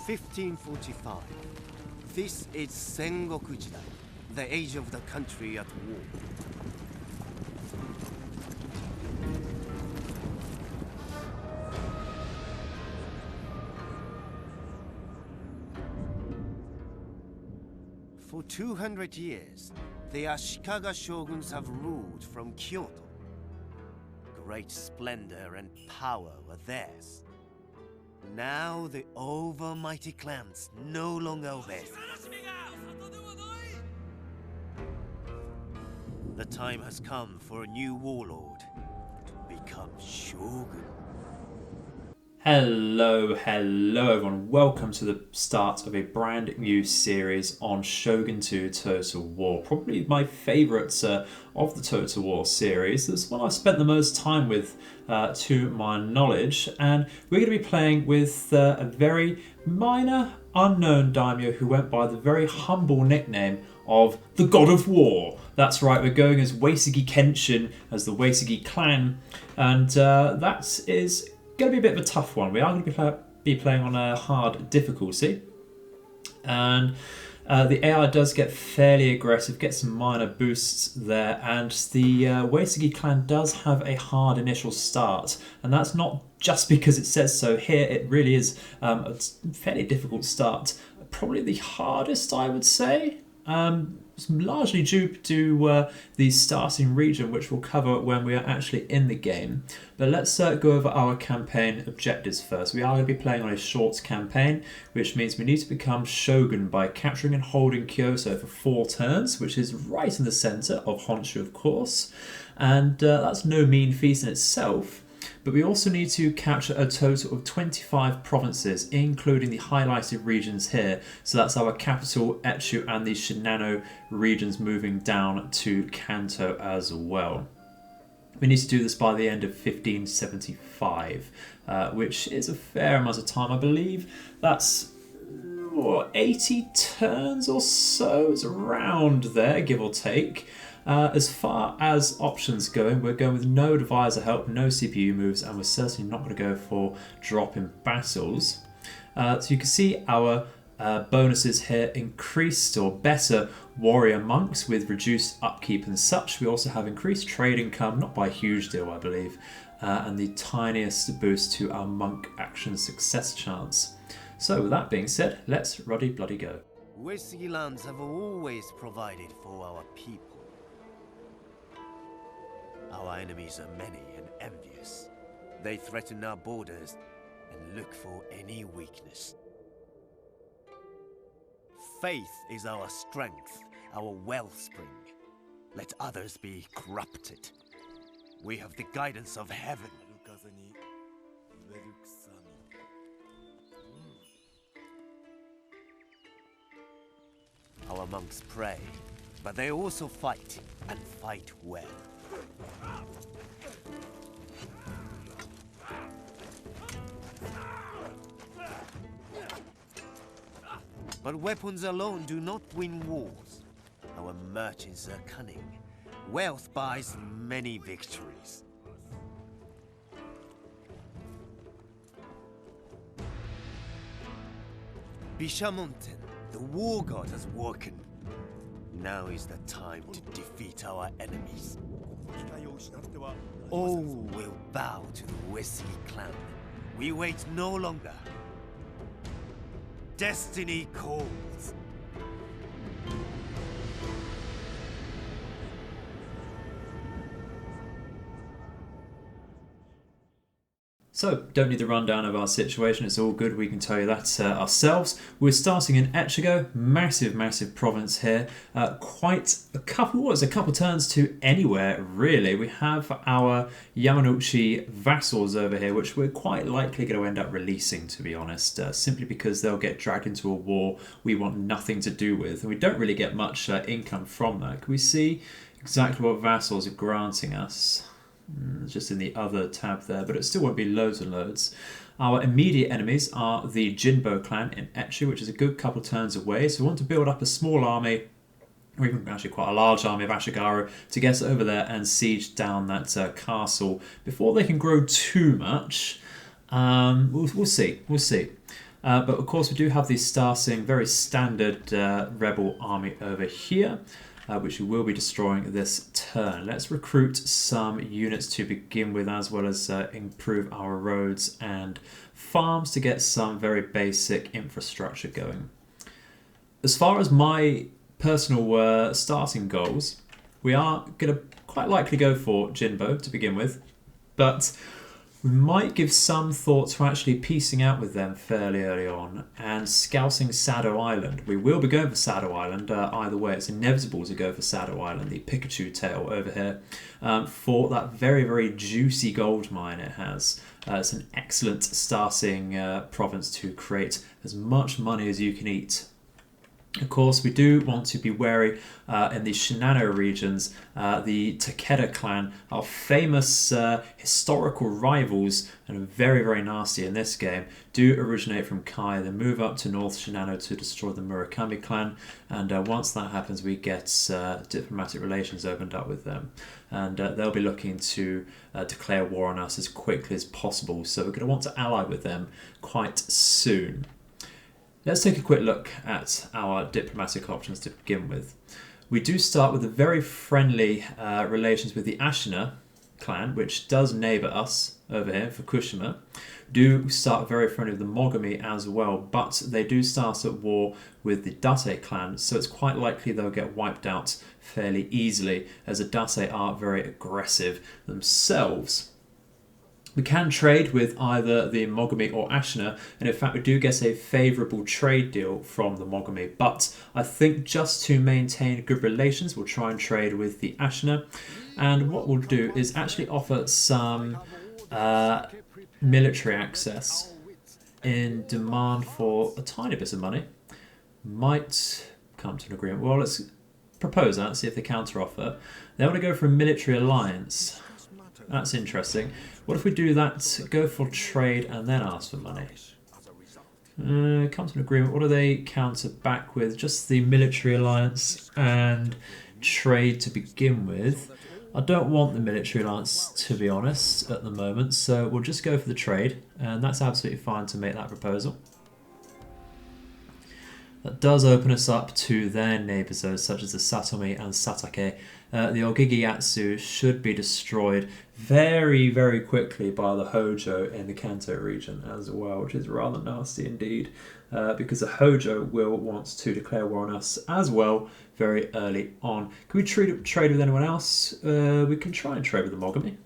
1545. This is Sengoku Jidai, the age of the country at war. For 200 years, the Ashikaga shoguns have ruled from Kyoto. Great splendor and power were theirs. Now the overmighty clans no longer obey. The time has come for a new warlord to become Shogun. Hello everyone, welcome to the start of a brand new series on Shogun 2 Total War. Probably my favourite of the Total War series. This one I've spent the most time with to my knowledge, and we're going to be playing with a very minor unknown daimyo who went by the very humble nickname of the God of War. That's right, we're going as Uesugi Kenshin, as the Uesugi clan, and that is going to be a bit of a tough one. We are going to be playing on a hard difficulty, and the AI does get fairly aggressive, get some minor boosts there, and the Uesugi clan does have a hard initial start, and that's not just because it says so here. It really is a fairly difficult start, probably the hardest, I would say. It's largely due to the starting region, which we'll cover when we are actually in the game. But let's go over our campaign objectives first. We are going to be playing on a short campaign, which means we need to become Shogun by capturing and holding Kyoto for 4 turns, which is right in the centre of Honshu, of course. And that's no mean feat in itself. But we also need to capture a total of 25 provinces, including the highlighted regions here. So that's our capital, Etchu, and the Shinano regions moving down to Kanto as well. We need to do this by the end of 1575, which is a fair amount of time. I believe that's 80 turns or so. It's around there, give or take. As far as options going, we're going with no advisor help, no CPU moves, and we're certainly not going to go for drop in battles. So you can see our bonuses here: increased or better warrior monks with reduced upkeep and such. We also have increased trade income, not by a huge deal I believe, and the tiniest boost to our monk action success chance. So with that being said, let's ruddy bloody go. Uesugi lands have always provided for our people. Our enemies are many and envious. They threaten our borders and look for any weakness. Faith is our strength, our wellspring. Let others be corrupted. We have the guidance of heaven. Our monks pray, but they also fight, and fight well. But weapons alone do not win wars. Our merchants are cunning. Wealth buys many victories. Bishamonten, the war god, has woken. Now is the time to defeat our enemies. All will bow to the Uesugi clan. We wait no longer. Destiny calls. So, don't need the rundown of our situation, it's all good, we can tell you that ourselves. We're starting in Echigo, massive province here. Quite a couple turns to anywhere, really. We have our Yamanouchi vassals over here, which we're quite likely going to end up releasing, to be honest, simply because they'll get dragged into a war we want nothing to do with, and we don't really get much income from that. Can we see exactly what vassals are granting us? Just in the other tab there, but it still won't be loads and loads. Our immediate enemies are the Jinbo clan in Etchu, which is a good couple turns away, so we want to build up a small army, or even actually quite a large army of Ashigaru, to get over there and siege down that castle before they can grow too much. We'll see. But of course we do have the Starsing, very standard rebel army over here, which we will be destroying this turn. Let's recruit some units to begin with, as well as improve our roads and farms to get some very basic infrastructure going. As far as my personal starting goals, we are going to quite likely go for Jinbo to begin with, but we might give some thought to actually piecing out with them fairly early on and scouting Sado Island. We will be going for Sado Island either way. It's inevitable to go for Sado Island, the Pikachu tail over here, for that very, very juicy gold mine it has. It's an excellent starting province to create as much money as you can eat. Of course, we do want to be wary in the Shinano regions. The Takeda clan are famous historical rivals and very, very nasty in this game. Do originate from Kai. They move up to North Shinano to destroy the Murakami clan. And once that happens, we get diplomatic relations opened up with them. And they'll be looking to declare war on us as quickly as possible. So we're going to want to ally with them quite soon. Let's take a quick look at our diplomatic options to begin with. We do start with a very friendly relations with the Ashina clan, which does neighbour us over here, Fukushima. Do start very friendly with the Mogami as well, but they do start at war with the Date clan, so it's quite likely they'll get wiped out fairly easily, as the Date are very aggressive themselves. We can trade with either the Mogami or Ashina, and in fact we do get a favourable trade deal from the Mogami, but I think just to maintain good relations we'll try and trade with the Ashina, and what we'll do is actually offer some military access in demand for a tiny bit of money. Might come to an agreement. Well, let's propose that, see if they counter offer. They want to go for a military alliance. That's interesting. What if we do that, go for trade and then ask for money? Come to an agreement. What do they counter back with? Just the military alliance and trade to begin with. I don't want the military alliance, to be honest, at the moment, so we'll just go for the trade, and that's absolutely fine to make that proposal. That does open us up to their neighbours, such as the Satomi and Satake. The Ogigiyatsu should be destroyed very, very quickly by the Hojo in the Kanto region as well, which is rather nasty indeed, because the Hojo will want to declare war on us as well very early on. Can we trade with anyone else? We can try and trade with the Mogami.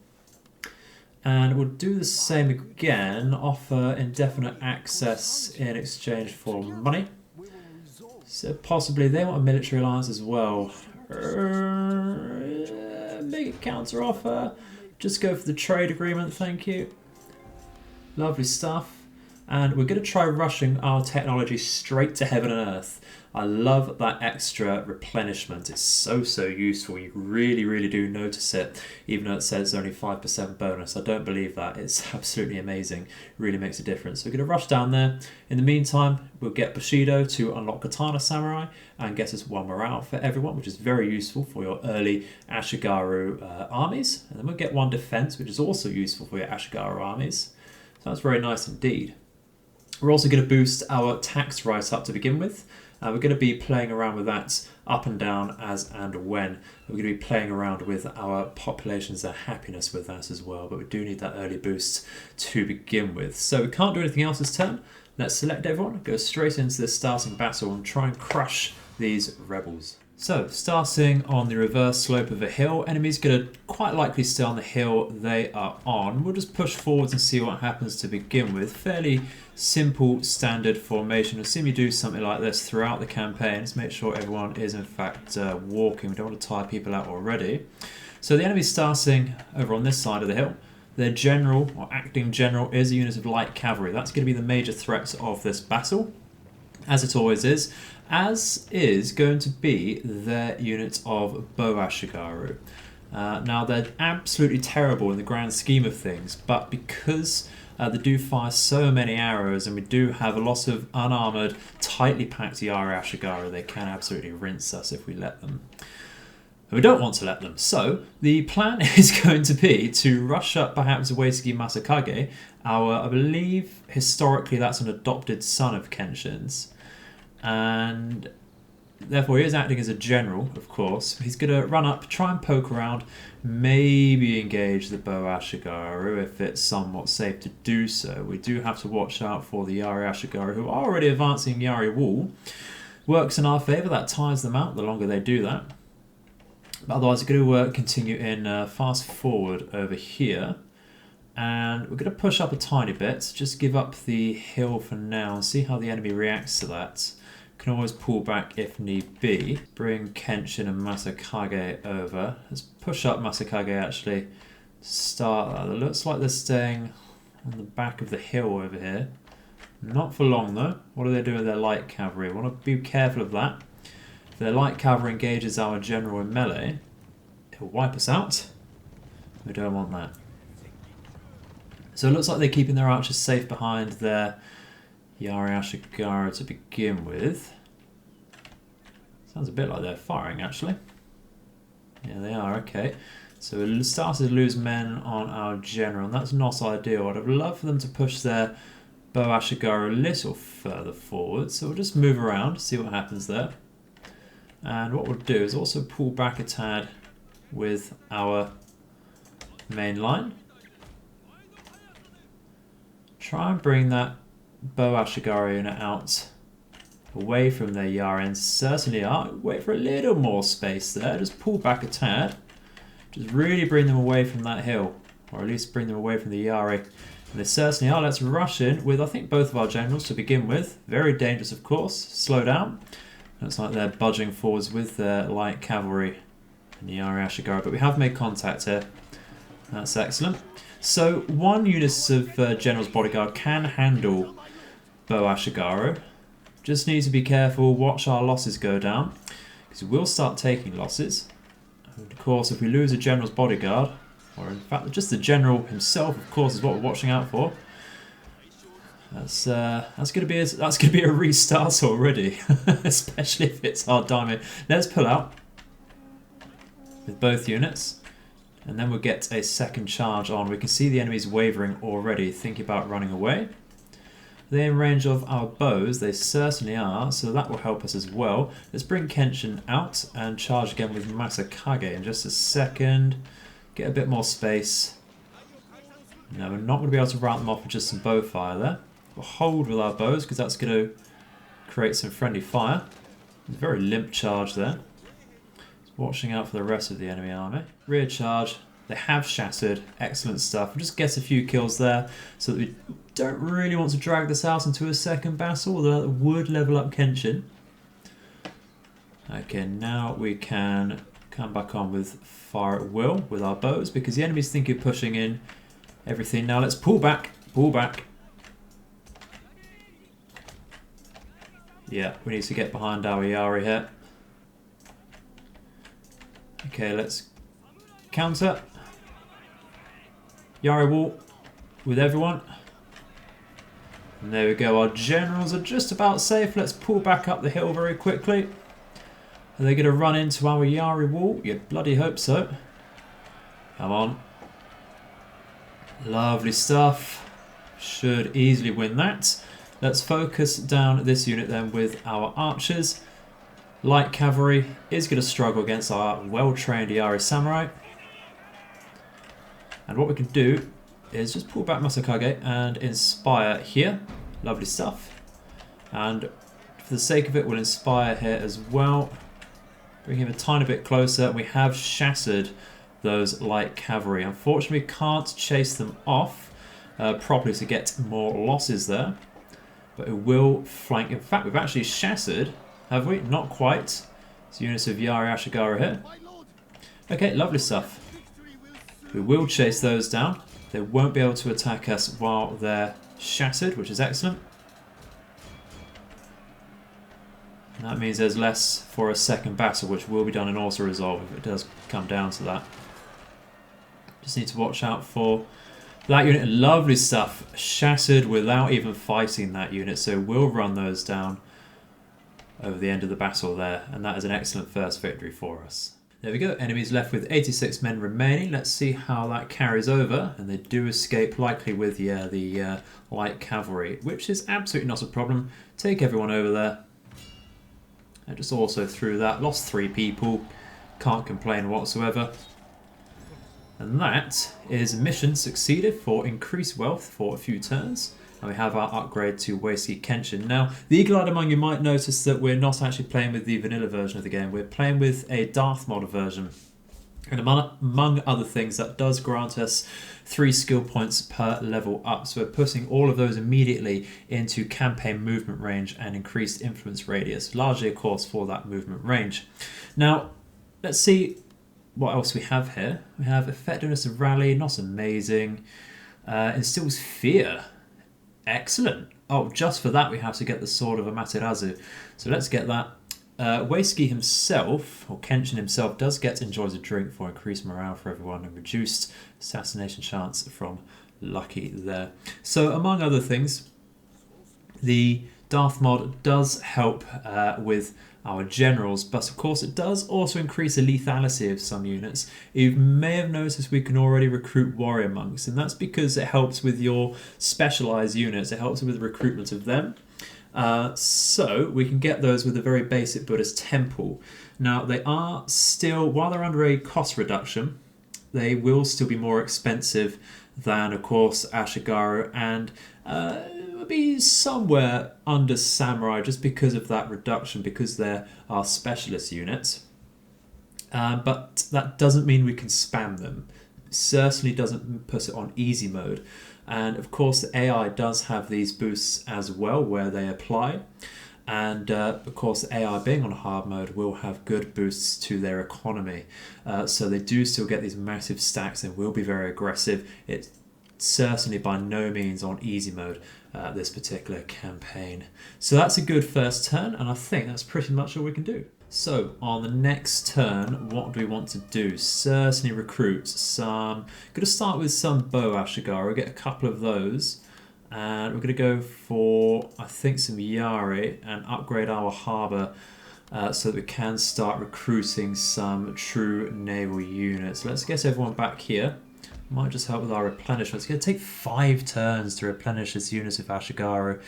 And we'll do the same again, offer indefinite access in exchange for money. So possibly they want a military alliance as well. Make a counter offer. Just go for the trade agreement, thank you. Lovely stuff. And we're going to try rushing our technology straight to heaven and earth. I love that extra replenishment. It's so useful. You really, really do notice it, even though it says only 5% bonus. I don't believe that. It's absolutely amazing. It really makes a difference. So we're going to rush down there. In the meantime, we'll get Bushido to unlock Katana Samurai and get us 1 morale for everyone, which is very useful for your early Ashigaru armies. And then we'll get 1 defense, which is also useful for your Ashigaru armies. So that's very nice indeed. We're also going to boost our tax right up to begin with. We're going to be playing around with that up and down as and when. We're going to be playing around with our populations, their happiness with that as well, but we do need that early boost to begin with. So we can't do anything else this turn. Let's select everyone, go straight into this starting battle and try and crush these rebels. So, starting on the reverse slope of a hill, enemies going to quite likely stay on the hill they are on. We'll just push forwards and see what happens to begin with. Fairly simple standard formation. Assume you do something like this throughout the campaign. Let's make sure everyone is in fact walking. We don't want to tire people out already. So the enemy's starting over on this side of the hill. Their general, or acting general, is a unit of light cavalry. That's going to be the major threat of this battle, as it always is. As is going to be their unit of Bow Ashigaru. Now they're absolutely terrible in the grand scheme of things, but because they do fire so many arrows and we do have a lot of unarmoured, tightly packed Yara Ashigaru, they can absolutely rinse us if we let them. We don't want to let them. So the plan is going to be to rush up perhaps Uesugi Masakage, I believe historically that's an adopted son of Kenshin's. And therefore he is acting as a general, of course. He's going to run up, try and poke around, maybe engage the Bow Ashigaru if it's somewhat safe to do so. We do have to watch out for the Yari Ashigaru, who are already advancing Yari Wall. Works in our favour, that tires them out the longer they do that. But otherwise we're going to continue in fast forward over here. And we're going to push up a tiny bit, just give up the hill for now and see how the enemy reacts to that. Can always pull back if need be. Bring Kenshin and Masakage over. Let's push up Masakage actually. Start that. It looks like they're staying on the back of the hill over here. Not for long though. What are they doing with their light cavalry? We want to be careful of that. If their light cavalry engages our general in melee, it'll wipe us out. We don't want that. So it looks like they're keeping their archers safe behind their Yari Ashigaru to begin with. Sounds a bit like they're firing actually. Yeah, they are, okay. So we started to lose men on our general, and that's not ideal. I'd have loved for them to push their Bow Ashigaru a little further forward. So we'll just move around, see what happens there. And what we'll do is also pull back a tad with our main line. Try and bring that Bow Ashigaru unit out away from their Yarens. Certainly are. Wait for a little more space there. Just pull back a tad. Just really bring them away from that hill. Or at least bring them away from the Yari. And they certainly are. Let's rush in with, I think, both of our generals to begin with. Very dangerous, of course. Slow down. Looks like they're budging forwards with their light cavalry and the Yari Ashigaru. But we have made contact here. That's excellent. So one unit of General's Bodyguard can handle Bow Ashigaru. Just need to be careful, watch our losses go down, because we'll start taking losses. And of course, if we lose a General's Bodyguard, or in fact just the General himself, of course, is what we're watching out for. That's going to be a restart already, especially if it's our diamond. Let's pull out with both units. And then we'll get a second charge on. We can see the enemies wavering already, thinking about running away. Are they in range of our bows? They certainly are, so that will help us as well. Let's bring Kenshin out and charge again with Masakage in just a second. Get a bit more space. No, we're not going to be able to rout them off with just some bow fire there. We'll hold with our bows because that's going to create some friendly fire. It's a very limp charge there. Watching out for the rest of the enemy army. Rear charge. They have shattered. Excellent stuff. We'll just get a few kills there so that we don't really want to drag this out into a second battle, although that would level up Kenshin. Okay, now we can come back on with fire at will with our bows because the enemies think you're pushing in everything. Now let's pull back. Pull back. Yeah, we need to get behind our Yari here. Okay, let's counter. Yari wall with everyone. And there we go, our generals are just about safe. Let's pull back up the hill very quickly. Are they going to run into our Yari wall? You bloody hope so. Come on. Lovely stuff. Should easily win that. Let's focus down this unit then with our archers. Light cavalry is going to struggle against our well-trained Yari samurai. And what we can do is just pull back Masakage and inspire here. Lovely stuff. And for the sake of it, we'll inspire here as well. Bring him a tiny bit closer. We have shattered those light cavalry. Unfortunately, we can't chase them off properly to get more losses there. But it will flank. In fact, we've actually shattered, have we? Not quite. It's units of Yari Ashigaru here. Okay, lovely stuff. We will chase those down. They won't be able to attack us while they're shattered, which is excellent. And that means there's less for a second battle, which will be done in auto-resolve if it does come down to that. Just need to watch out for that unit. Lovely stuff. Shattered without even fighting that unit, so we'll run those down over the end of the battle there, and that is an excellent first victory for us. There we go, enemies left with 86 men remaining. Let's see how that carries over. And they do escape, likely with the light cavalry, which is absolutely not a problem. Take everyone over there. And just also through that, lost 3 people. Can't complain whatsoever. And that is mission succeeded for increased wealth for a few turns. And we have our upgrade to Uesugi Kenshin. Now, the eagle-eyed among you might notice that we're not actually playing with the vanilla version of the game. We're playing with a Darthmod version. And among other things, that does grant us 3 skill points per level up. So we're putting all of those immediately into campaign movement range and increased influence radius. Largely, of course, for that movement range. Now, let's see what else we have here. We have effectiveness of rally, not amazing. Instills fear. Excellent. Oh, just for that we have to get the Sword of Amaterasu. So let's get that. Uesugi himself, or Kenshin himself, does get enjoys a drink for increased morale for everyone and reduced assassination chance from Lucky there. So among other things, the Darthmod does help with our generals, but of course it does also increase the lethality of some units. You may have noticed we can already recruit warrior monks, and that's because it helps with your specialized units. It helps with the recruitment of them. So we can get those with a very basic Buddhist temple. Now they are still, while they're under a cost reduction, they will still be more expensive than, of course, Ashigaru, and be somewhere under samurai just because of that reduction, because there are specialist units. But that doesn't mean we can spam them. It certainly doesn't put it on easy mode. And of course the AI does have these boosts as well where they apply. And of course the AI being on hard mode will have good boosts to their economy. So they do still get these massive stacks and will be very aggressive. It's certainly by no means on easy mode this particular campaign. So that's a good first turn, and I think that's pretty much all we can do. So on the next turn, what do we want to do? Certainly recruit some. Going to start with some bow Ashigaru, get a couple of those, and we're going to go for, I think, some Yari and upgrade our harbour so that we can start recruiting some true naval units. Let's get everyone back here. Might just help with our replenishment. It's going to take 5 turns to replenish this unit of Ashigaru.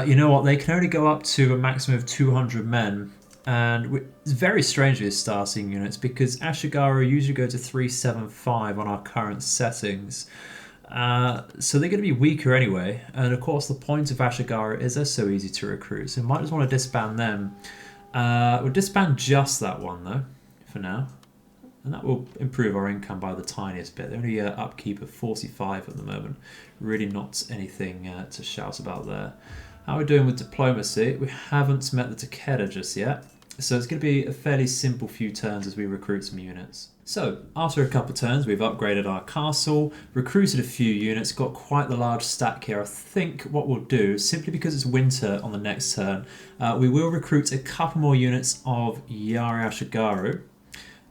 You know what? They can only go up to a maximum of 200 men. And it's very strange with starting units because Ashigaru usually go to 375 on our current settings. So they're going to be weaker anyway. And of course, the point of Ashigaru is they're so easy to recruit. So we might just want to disband them. We'll disband just that one though, for now. And that will improve our income by the tiniest bit. They're only upkeep of 45 at the moment. Really not anything to shout about there. How are we doing with diplomacy? We haven't met the Takeda just yet. So it's going to be a fairly simple few turns as we recruit some units. So after a couple of turns, we've upgraded our castle, recruited a few units, got quite the large stack here. I think what we'll do, simply because it's winter on the next turn, we will recruit a couple more units of Yari Ashigaru.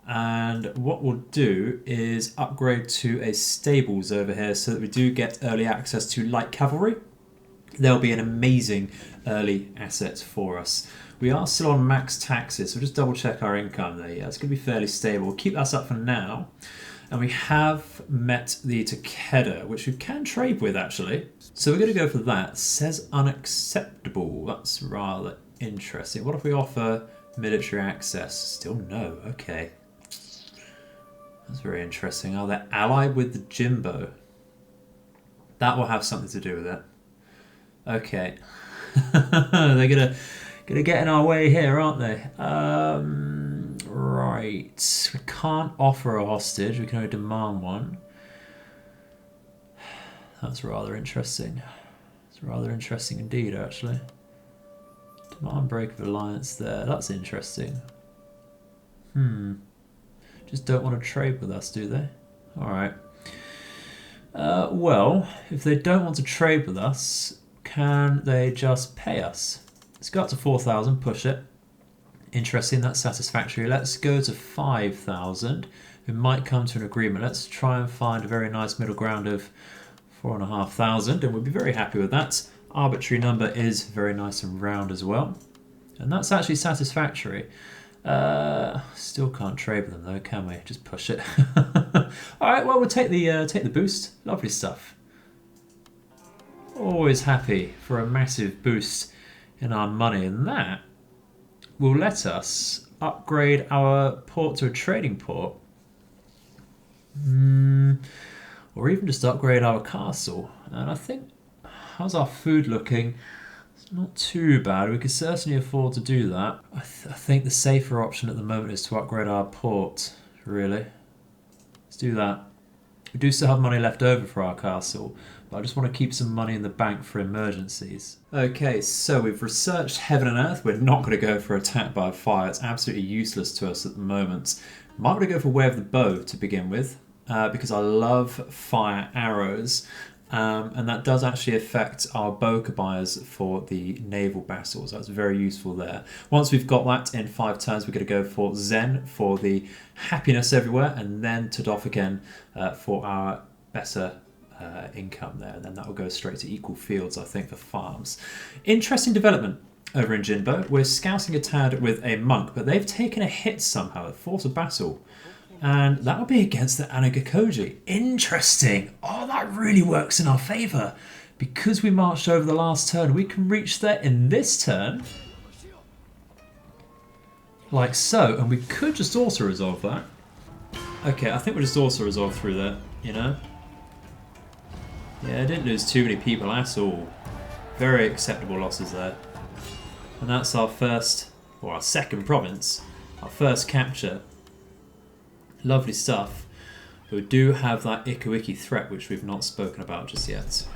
And what we'll do is upgrade to a stables over here so that we do get early access to light cavalry. They'll be an amazing early asset for us. We are still on max taxes, so just double check our income there. Yeah, it's going to be fairly stable. We'll keep that up for now. And we have met the Takeda, which we can trade with actually. So we're going to go for that. Says unacceptable. That's rather interesting. What if we offer military access? Still no. Okay. That's very interesting. Are they allied with the Jimbo? That will have something to do with it. Okay. They're gonna get in our way here, aren't they? Right. We can't offer a hostage. We can only demand one. That's rather interesting. It's rather interesting indeed, actually. Demand break of alliance there. That's interesting. Just don't want to trade with us, do they? Alright. Well, if they don't want to trade with us, can they just pay us? Let's go up to 4,000, push it. Interesting, that's satisfactory. Let's go to 5,000. We might come to an agreement. Let's try and find a very nice middle ground of 4,500, and we'll be very happy with that. Arbitrary number is very nice and round as well. And that's actually satisfactory. Still can't trade with them though, can we? Just push it. Alright, well we'll take the boost. Lovely stuff. Always happy for a massive boost in our money, and that will let us upgrade our port to a trading port. Or even just upgrade our castle. And I think, how's our food looking? It's not too bad. We could certainly afford to do that. I think the safer option at the moment is to upgrade our port, really. Let's do that. We do still have money left over for our castle, but I just want to keep some money in the bank for emergencies. Okay, so we've researched heaven and earth. We're not going to go for attack by fire. It's absolutely useless to us at the moment. Might want to go for way of the bow to begin with, because I love fire arrows. And that does actually affect our bokeh buyers for the naval battles. That's very useful there. Once we've got that in 5 turns, we're going to go for Zen for the happiness everywhere, and then Tudorf again for our better income there. And then that will go straight to equal fields, I think, for farms. Interesting development over in Jinbo. We're scouting a tad with a monk, but they've taken a hit somehow, a force of battle. And that will be against the Anagakoji. Interesting. Oh, that really works in our favour. Because we marched over the last turn, we can reach there in this turn. Like so. And we could just auto-resolve that. Okay, I think we'll just auto-resolve through there, you know. Yeah, I didn't lose too many people at all. Very acceptable losses there. And that's our first, or our second province. Our first capture. Lovely stuff. We do have that Ikuiki threat, which we've not spoken about just yet.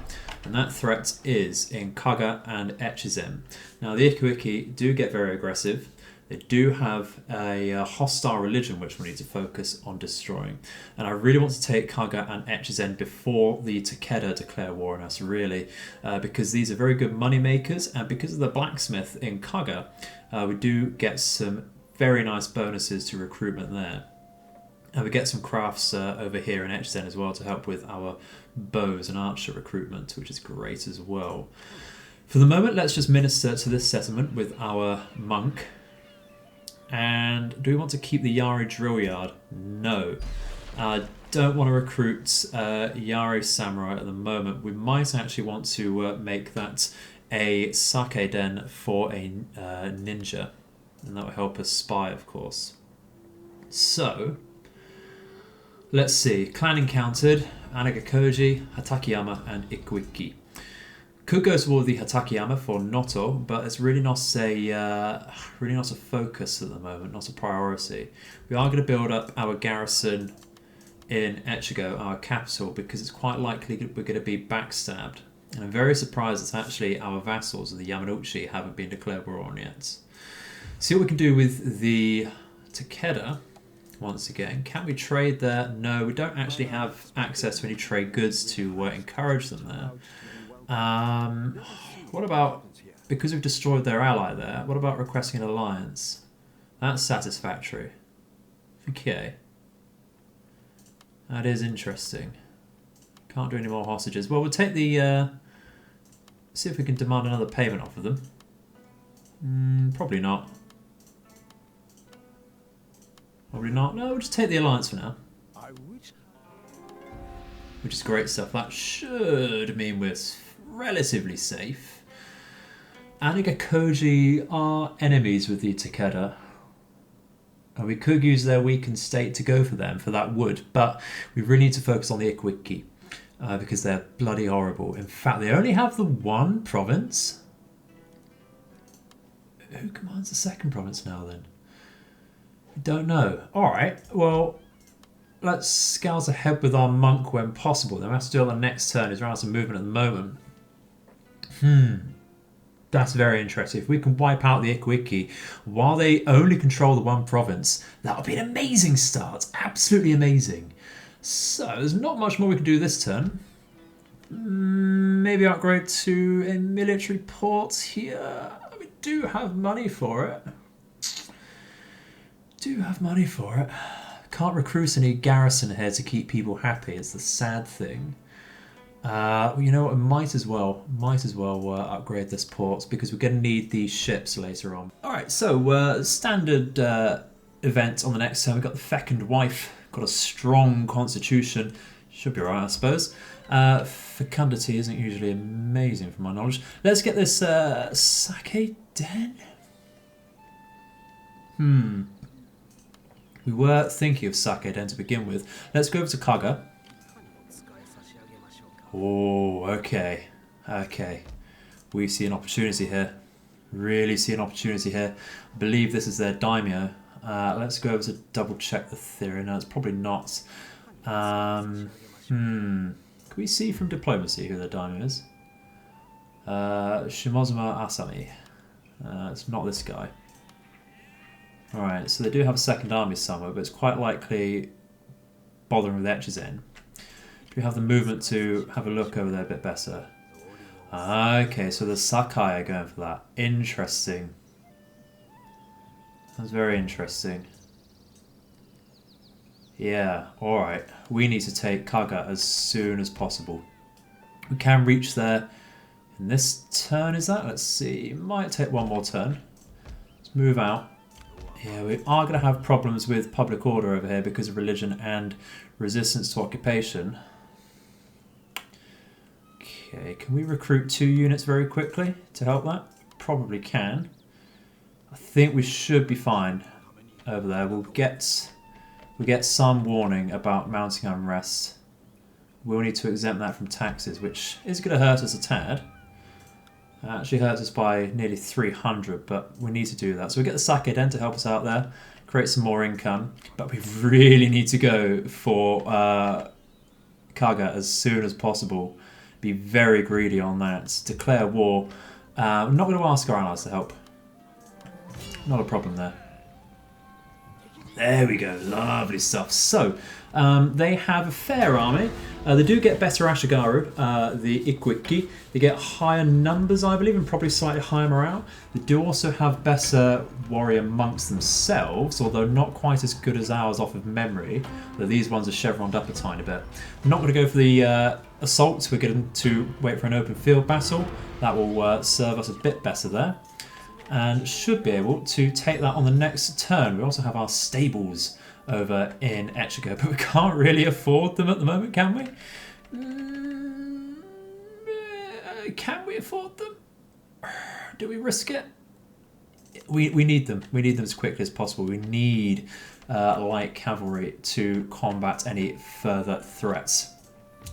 And that threat is in Kaga and Echizen. Now the Ikuiki do get very aggressive. They do have a hostile religion which we need to focus on destroying. And I really want to take Kaga and Echizen before the Takeda declare war on us, really. Because these are very good money makers, and because of the blacksmith in Kaga, we do get some very nice bonuses to recruitment there. And we get some crafts over here in Echizen as well to help with our bows and archer recruitment, which is great as well. For the moment, let's just minister to this settlement with our monk. And do we want to keep the Yari drill yard? No. I don't want to recruit Yari samurai at the moment. We might actually want to make that a sake den for a ninja. And that will help us spy, of course. So let's see. Clan encountered, Anagakoji, Hatakeyama, and Ikuiki. Could go toward the Hatakeyama for Noto, but it's really not a focus at the moment, not a priority. We are going to build up our garrison in Echigo, our capital, because it's quite likely we're going to be backstabbed. And I'm very surprised that actually our vassals of the Yamanouchi haven't been declared war on yet. See what we can do with the Takeda. Once again, can we trade there? No, we don't actually have access to any trade goods to encourage them there. What about, because we've destroyed their ally there, what about requesting an alliance? That's satisfactory. Okay. That is interesting. Can't do any more hostages. Well, we'll take the, see if we can demand another payment off of them. Probably not. Probably not. No, we'll just take the alliance for now. Which is great stuff. That should mean we're relatively safe. Anagakoji are enemies with the Takeda. And we could use their weakened state to go for them, for that wood. But we really need to focus on the Ikuiki. Because they're bloody horrible. In fact, they only have the one province. Who commands the second province now then? Don't know. Alright, well, let's scout ahead with our monk when possible. Then we have to do it on the next turn. He's around some movement at the moment. That's very interesting. If we can wipe out the Ikuiki while they only control the one province, that would be an amazing start. Absolutely amazing. So, there's not much more we can do this turn. Maybe upgrade to a military port here. We do have money for it. Can't recruit any garrison here to keep people happy. It's the sad thing. You know what? I might as well upgrade this port because we're going to need these ships later on. All right, so standard event on the next turn. We've got the fecund wife, got a strong constitution, should be right, I suppose. Fecundity isn't usually amazing from my knowledge. Let's get this sake den. We were thinking of sake den to begin with. Let's go over to Kaga. Oh, okay. Okay. We see an opportunity here. Really see an opportunity here. I believe this is their daimyo. Let's go over to double check the theory. No, it's probably not. Can we see from diplomacy who their daimyo is? Shimozuma Asami. It's not this guy. Alright, so they do have a second army somewhere, but it's quite likely bothering with Echizen. Do we have the movement to have a look over there a bit better? Okay, so the Sakai are going for that. Interesting. That's very interesting. Yeah, alright. We need to take Kaga as soon as possible. We can reach there in this turn, is that? Let's see. Might take one more turn. Let's move out. Yeah, we are going to have problems with public order over here because of religion and resistance to occupation. Okay, can we recruit 2 units very quickly to help that? Probably can. I think we should be fine over there. We'll get some warning about mounting unrest. We'll need to exempt that from taxes, which is going to hurt us a tad. It actually hurts us by nearly 300, but we need to do that. So we get the sake den to help us out there, create some more income, but we really need to go for Kaga as soon as possible. Be very greedy on that. Declare war. I'm not going to ask our allies to help. Not a problem there. There we go. Lovely stuff. So, they have a fair army. They do get better Ashigaru, the Ikwiki. They get higher numbers, I believe, and probably slightly higher morale. They do also have better warrior monks themselves, although not quite as good as ours off of memory. Though these ones are chevroned up a tiny bit. I'm not going to go for the assaults. We're going to wait for an open field battle. That will serve us a bit better there. And should be able to take that on the next turn. We also have our stables over in Echigo, but we can't really afford them at the moment, can we? Can we afford them? Do we risk it? We need them. We need them as quickly as possible. We need light cavalry to combat any further threats.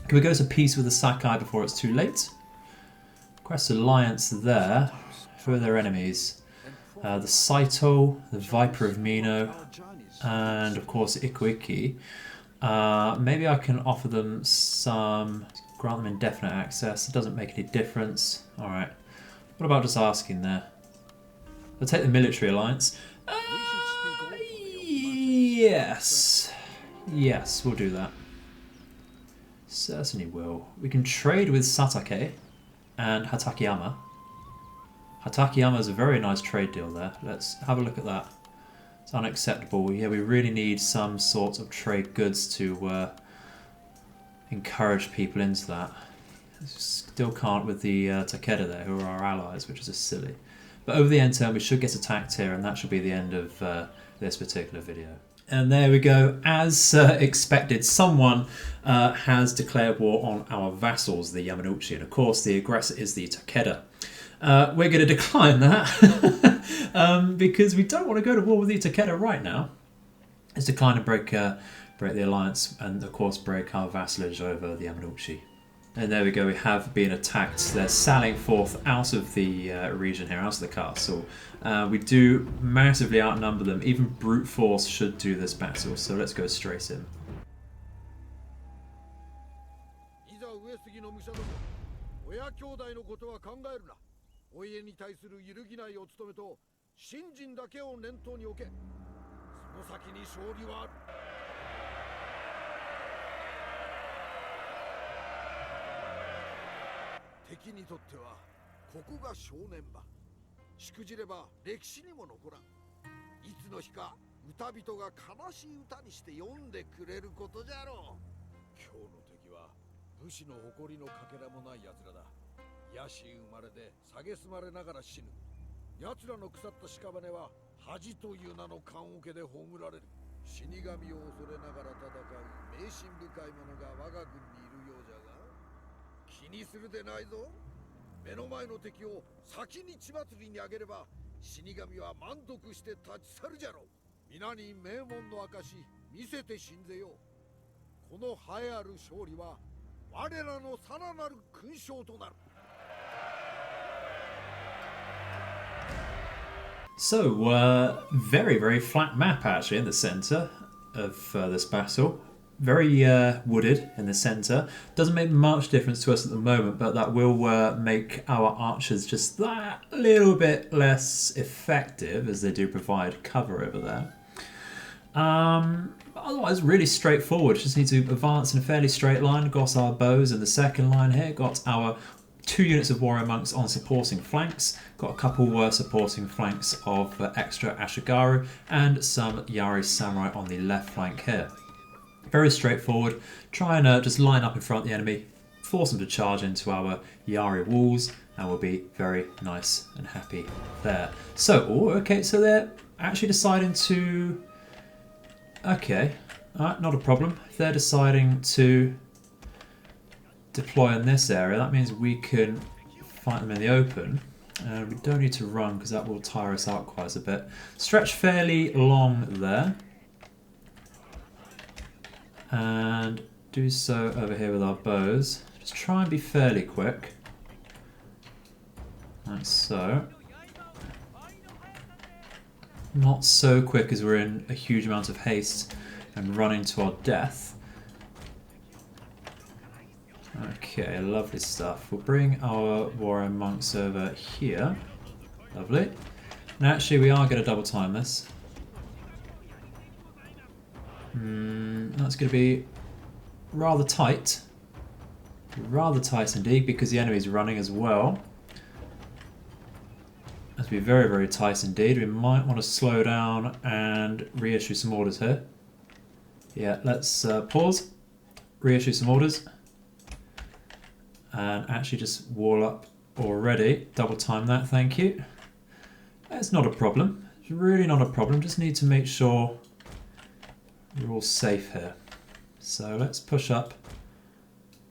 Can we go to peace with the Sakai before it's too late? Request alliance there. Who are their enemies? The Saito, the Viper of Mino, and of course Ikuiki. Maybe I can offer them some, grant them indefinite access. It doesn't make any difference. Alright. What about just asking there? I'll take the military alliance. Yes. Yes, we'll do that. Certainly will. We can trade with Satake and Hatakeyama. Hatakeyama is a very nice trade deal there. Let's have a look at that. It's unacceptable. Yeah, we really need some sort of trade goods to encourage people into that. Still can't with the Takeda there, who are our allies, which is just silly. But over the end turn, we should get attacked here, and that should be the end of this particular video. And there we go. As expected, someone has declared war on our vassals, the Yamanouchi, and of course the aggressor is the Takeda. We're going to decline that because we don't want to go to war with the Takeda right now. Let's decline and break the alliance, and of course break our vassalage over the Yamanouchi. And there we go, we have been attacked. They're sallying forth out of the region here, out of the castle. We do massively outnumber them. Even brute force should do this battle, so let's go straight in. 武士の誇りのかけらもない奴らだ。野心生まれで蔑まれながら死ぬ。奴らの腐った屍は恥という名の棺桶で葬られる。死神を恐れながら戦う迷信深い者が我が軍にいるようじゃが、気にするでないぞ。目の前の敵を先に血祭りにあげれば死神は満足して立ち去るじゃろう。皆に名門の証見せて信ぜよう。この栄えある勝利は我らのさらなる勲章となる。So, very, very flat map actually in the centre of this battle. Very wooded in the centre. Doesn't make much difference to us at the moment, but that will make our archers just that little bit less effective as they do provide cover over there. Otherwise, really straightforward. Just need to advance in a fairly straight line. Got our bows in the second line here. Got our 2 units of warrior monks on supporting flanks. Got a couple supporting flanks of extra Ashigaru and some Yari samurai on the left flank here. Very straightforward. Try and just line up in front of the enemy, force them to charge into our Yari walls, and we'll be very nice and happy there. So, okay, so they're actually deciding to... Okay, alright, not a problem. If they're deciding to deploy in this area, that means we can fight them in the open. We don't need to run because that will tire us out quite a bit. Stretch fairly long there. And do so over here with our bows. Just try and be fairly quick. Like so. Not so quick as we're in a huge amount of haste and running to our death. Okay, lovely stuff. We'll bring our warrior monks over here. Lovely. And actually we are going to double time this. That's going to be rather tight. Rather tight indeed, because the enemy's running as well. That's going to be very, very tight indeed. We might want to slow down and reissue some orders here. Yeah, let's pause. Reissue some orders. And actually just wall up already. Double time that, thank you. It's not a problem. It's really not a problem. Just need to make sure we're all safe here. So let's push up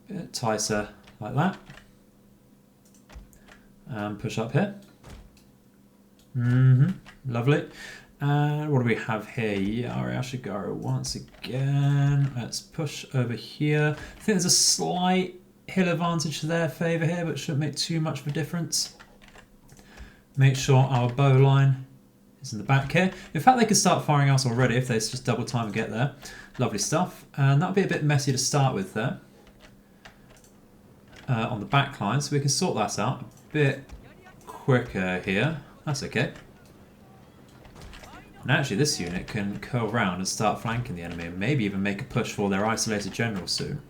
a bit tighter like that. And push up here. Lovely. And what do we have here? Yari Ashigaru once again. Let's push over here. I think there's a slight hill advantage to their favour here, but shouldn't make too much of a difference. Make sure our bow line is in the back here. In fact, they could start firing us already if they just double time and get there. Lovely stuff. And that'll be a bit messy to start with there. On the back line, so we can sort that out a bit quicker here. That's okay. And actually this unit can curl round and start flanking the enemy and maybe even make a push for their isolated general soon.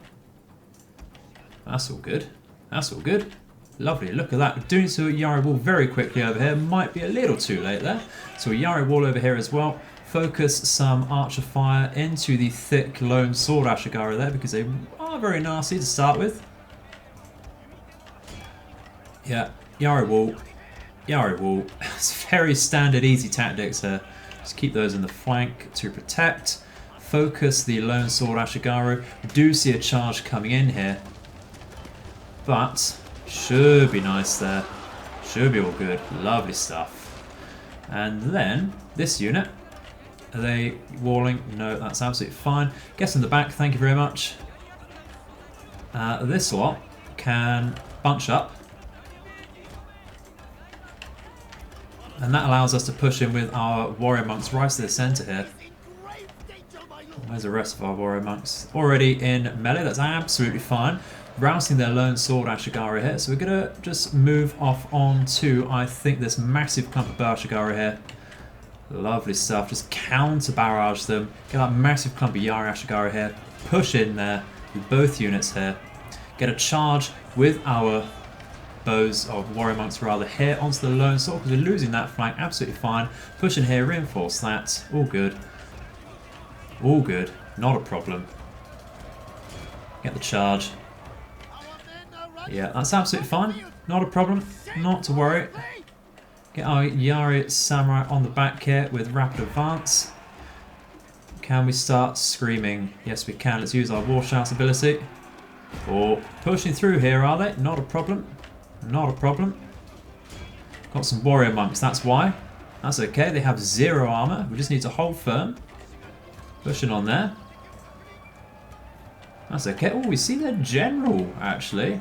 That's all good. That's all good. Lovely, look at that. We're doing so a Yari wall very quickly over here. Might be a little too late there. So a Yari wall over here as well. Focus some archer fire into the thick lone sword Ashigaru there because they are very nasty to start with. Yeah, Yari wall. Yari wall. It's very standard easy tactics here. Just keep those in the flank to protect. Focus the lone sword Ashigaru. We do see a charge coming in here. But should be nice there. Should be all good. Lovely stuff. And then this unit. Are they walling? No, that's absolutely fine. Get in the back, thank you very much. This lot can bunch up. And that allows us to push in with our warrior monks right to the centre here. Where's the rest of our warrior monks? Already in melee, that's absolutely fine. Rousing their lone sword Ashigaru here. So we're going to just move off on to, I think, this massive clump of bow Ashigaru here. Lovely stuff. Just counter barrage them. Get that massive clump of Yari Ashigaru here. Push in there with both units here. Get a charge with our bows of warrior monks rather here onto the lone sword because we're losing that flank. Absolutely fine. Push in here, reinforce that. All good. All good. Not a problem. Get the charge. Yeah, that's absolutely fine. Not a problem. Not to worry. Get our Yari Samurai on the back here with rapid advance. Can we start screaming? Yes, we can. Let's use our War Shout ability. Oh, pushing through here, are they? Not a problem. Not a problem. Got some warrior monks, that's why. That's okay, they have 0 armor. We just need to hold firm. Pushing on there. That's okay. Oh, we see their general, actually.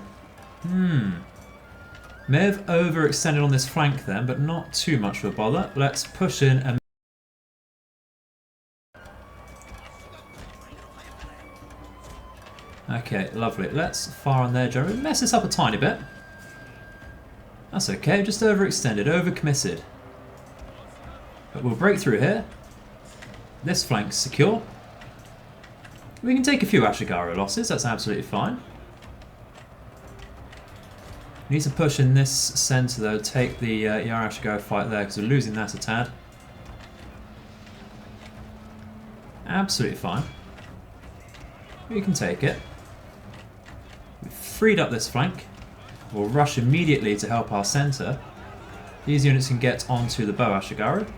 May have overextended on this flank then, but not too much of a bother. Let's push in and... Okay, lovely. Let's fire on their general. Mess this up a tiny bit. That's okay, just overextended, overcommitted. But we'll break through here. This flank's secure. We can take a few Ashigaru losses, that's absolutely fine. We need to push in this centre though, take the Yari Ashigaru fight there because we're losing that a tad. Absolutely fine. We can take it. We've freed up this flank. We'll rush immediately to help our centre. These units can get onto the bow Ashigaru.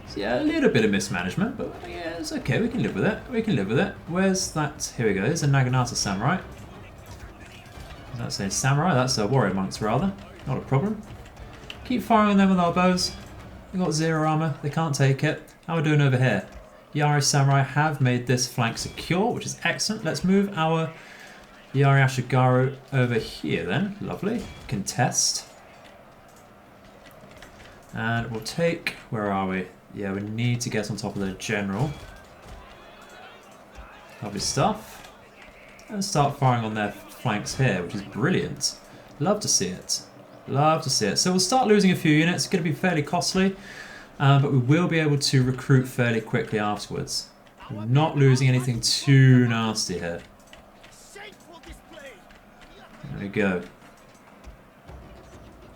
So yeah, a little bit of mismanagement, but yeah, it's okay, we can live with it. We can live with it. Where's that? Here we go, there's a Naginata Samurai. Is that saying Samurai? That's a Warrior Monks rather. Not a problem. Keep firing on them with our bows. They've got 0 armour, they can't take it. How are we doing over here? Yari Samurai have made this flank secure, which is excellent. Let's move our Yari Ashigaru over here then. Lovely. Contest. And we'll take... Where are we? Yeah, we need to get on top of the general. Lovely stuff. And start firing on their flanks here, which is brilliant. Love to see it. Love to see it. So we'll start losing a few units. It's going to be fairly costly. But we will be able to recruit fairly quickly afterwards. We're not losing anything too nasty here. There we go.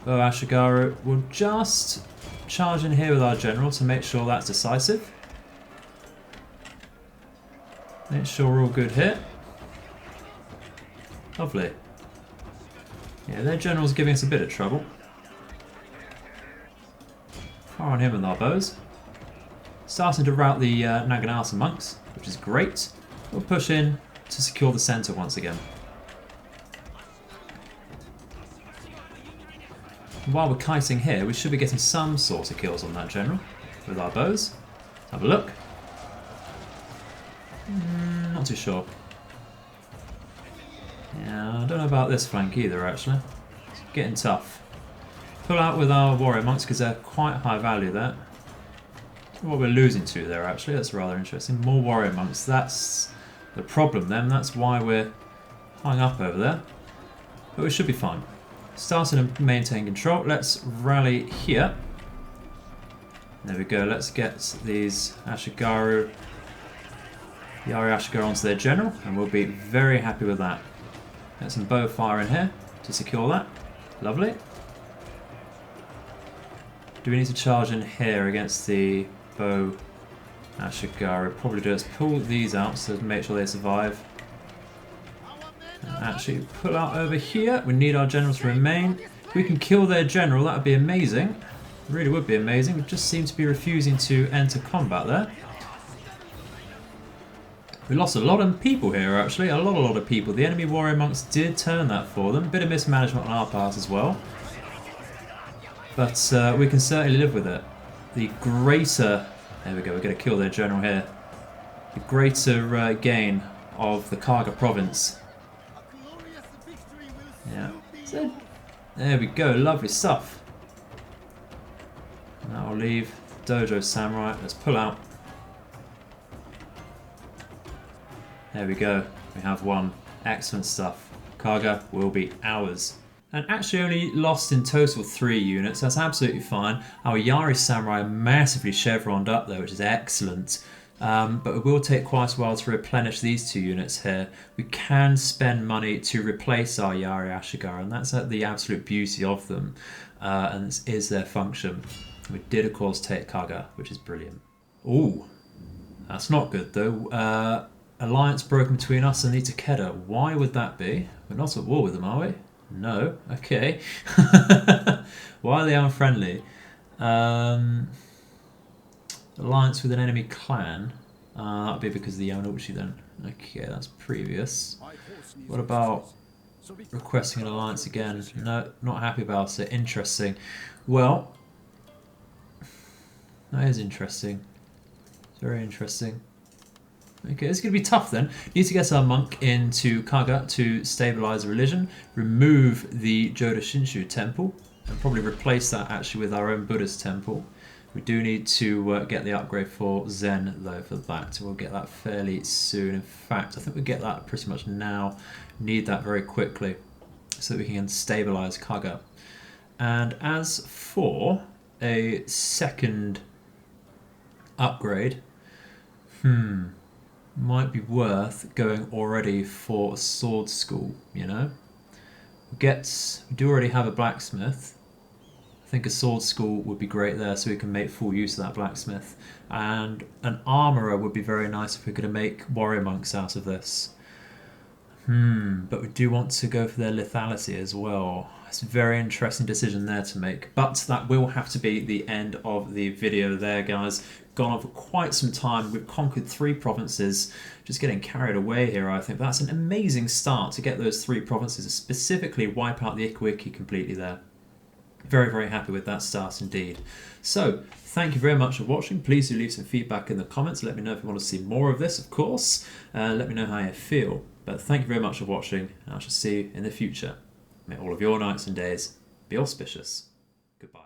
Bow Ashigaru will just charge in here with our general to make sure that's decisive. Make sure we're all good here. Lovely. Yeah, their general's giving us a bit of trouble. Fire on him with our bows. Starting to rout the Naginata monks, which is great. We'll push in to secure the centre once again. And while we're kiting here, we should be getting some sort of kills on that general with our bows. Have a look. Not too sure. Yeah, I don't know about this flank either actually. It's getting tough. Pull out with our warrior monks because they're quite high value there. What we're losing to there actually, that's rather interesting. More warrior monks, that's the problem then. That's why we're hung up over there. But we should be fine. Starting to maintain control. Let's rally here. There we go, let's get these Ashigaru, Yari Ashigaru onto their general and we'll be very happy with that. Get some bow fire in here to secure that. Lovely. Do we need to charge in here against the bow Ashigaru? Probably do. Let's pull these out so to make sure they survive. And actually pull out over here. We need our generals to remain. If we can kill their general, that would be amazing. It really would be amazing. We just seem to be refusing to enter combat there. We lost a lot of people here actually. A lot of people. The enemy warrior monks did turn that for them. A bit of mismanagement on our part as well. But we can certainly live with it. The greater... There we go, we're going to kill their general here. The greater gain of the Kaga province. Yeah. So, there we go, lovely stuff. And that will leave Dojo Samurai. Let's pull out. There we go, we have one. Excellent stuff. Kaga will be ours. And actually only lost in total 3 units, that's absolutely fine. Our Yari Samurai massively chevroned up there, which is excellent. But it will take quite a while to replenish these 2 units here. We can spend money to replace our Yari Ashigaru, and that's the absolute beauty of them. And this is their function. We did of course take Kaga, which is brilliant. Ooh, that's not good though. Alliance broken between us and the Takeda. Why would that be? We're not at war with them, are we? No. Okay. Why are they unfriendly? Alliance with an enemy clan. That would be because of the Yamanouchi then. Okay, that's previous. What about requesting an alliance again? No, not happy about it. Interesting. Well, that is interesting. Very interesting. Okay, it's going to be tough then. Need to get our monk into Kaga to stabilize the religion, remove the Jodo Shinshu temple, and probably replace that actually with our own Buddhist temple. We do need to get the upgrade for Zen though for that. We'll get that fairly soon. In fact, I think we'll get that pretty much now. Need that very quickly so that we can stabilize Kaga. And as for a second upgrade, might be worth going already for a sword school, you know? We do already have a blacksmith. I think a sword school would be great there so we can make full use of that blacksmith. And an armourer would be very nice if we could make warrior monks out of this. But we do want to go for their lethality as well. It's a very interesting decision there to make. But that will have to be the end of the video there, guys. Gone on for quite some time. We've conquered 3 provinces. Just getting carried away here, I think. But that's an amazing start to get those 3 provinces, specifically wipe out the Ikwiki completely there. Very, very happy with that start indeed. So, thank you very much for watching. Please do leave some feedback in the comments. Let me know if you want to see more of this, of course. Let me know how you feel. But thank you very much for watching, and I shall see you in the future. May all of your nights and days be auspicious. Goodbye.